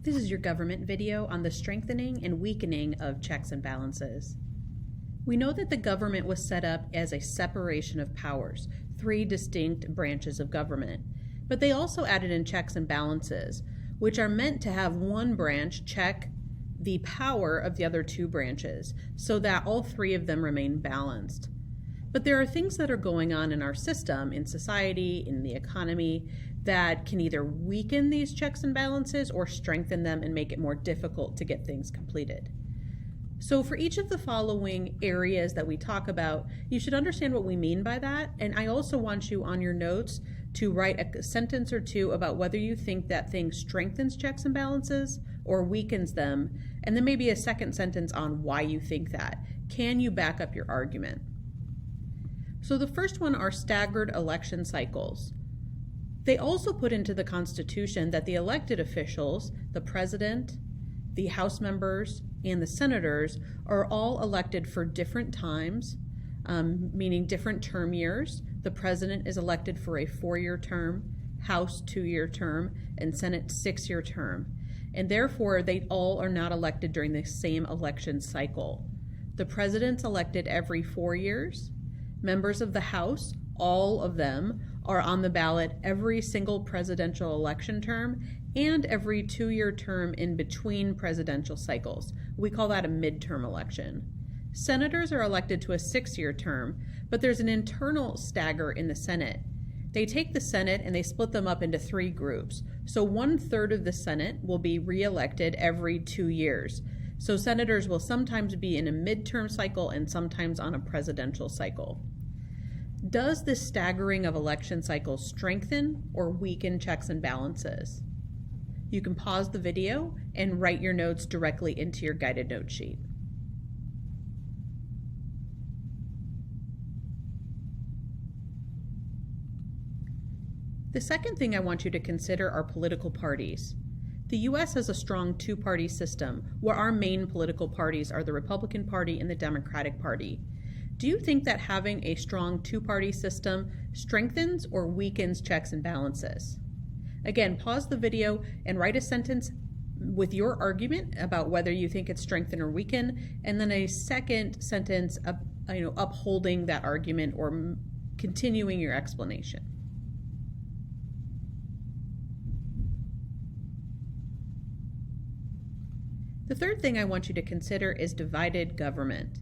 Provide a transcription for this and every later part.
This is your government video on the strengthening and weakening of checks and balances. We know that the government was set up as a separation of powers, three distinct branches of government. But they also added in checks and balances, which are meant to have one branch check the power of the other two branches, so that all three of them remain balanced. But there are things that are going on in our system, in society, in the economy, that can either weaken these checks and balances or strengthen them and make it more difficult to get things completed. So for each of the following areas that we talk about, you should understand what we mean by that. And I also want you on your notes to write a sentence or two about whether you think that thing strengthens checks and balances or weakens them. And then maybe a second sentence on why you think that. Can you back up your argument? So the first one are staggered election cycles. They also put into the Constitution that the elected officials, the president, the House members, and the senators are all elected for different times, meaning different term years. The president is elected for a 4-year term, House 2-year term, and Senate 6-year term. And therefore, they all are not elected during the same election cycle. The president's elected every 4 years. Members of the House, all of them, are on the ballot every single presidential election term and every 2-year term in between presidential cycles. We call that a midterm election. Senators are elected to a 6-year term, but there's an internal stagger in the Senate. They take the Senate and they split them up into 3 groups. So 1/3 of the Senate will be re-elected every 2 years. So senators will sometimes be in a midterm cycle and sometimes on a presidential cycle. Does this staggering of election cycles strengthen or weaken checks and balances? You can pause the video and write your notes directly into your guided note sheet. The second thing I want you to consider are political parties. The U.S. has a strong 2-party system where our main political parties are the Republican Party and the Democratic Party. Do you think that having a strong 2-party system strengthens or weakens checks and balances? Again, pause the video and write a sentence with your argument about whether you think it's strengthen or weaken, and then a second sentence upholding that argument or continuing your explanation. The third thing I want you to consider is divided government.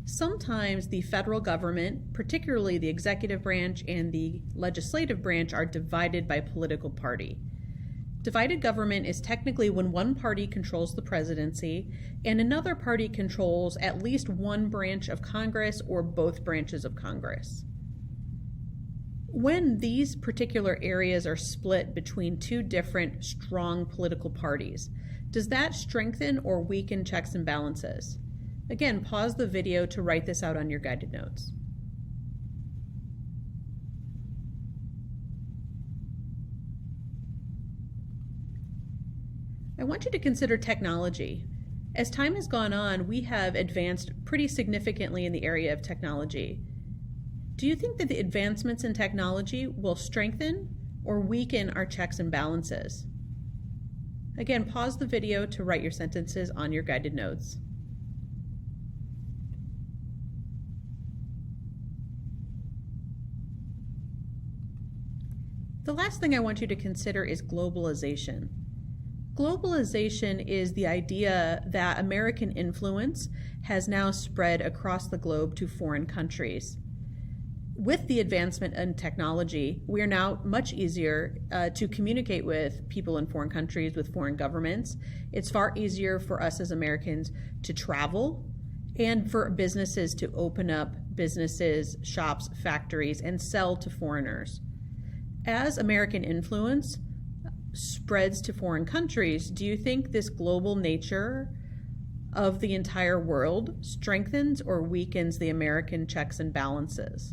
Sometimes the federal government, particularly the executive branch and the legislative branch, are divided by political party. Divided government is technically when one party controls the presidency and another party controls at least one branch of Congress or both branches of Congress. When these particular areas are split between 2 different strong political parties, does that strengthen or weaken checks and balances? Again, pause the video to write this out on your guided notes. I want you to consider technology. As time has gone on, we have advanced pretty significantly in the area of technology. Do you think that the advancements in technology will strengthen or weaken our checks and balances? Again, pause the video to write your sentences on your guided notes. The last thing I want you to consider is globalization. Globalization is the idea that American influence has now spread across the globe to foreign countries. With the advancement in technology, we are now much easier to communicate with people in foreign countries, with foreign governments. It's far easier for us as Americans to travel and for businesses to open up businesses, shops, factories, and sell to foreigners. As American influence spreads to foreign countries, do you think this global nature of the entire world strengthens or weakens the American checks and balances?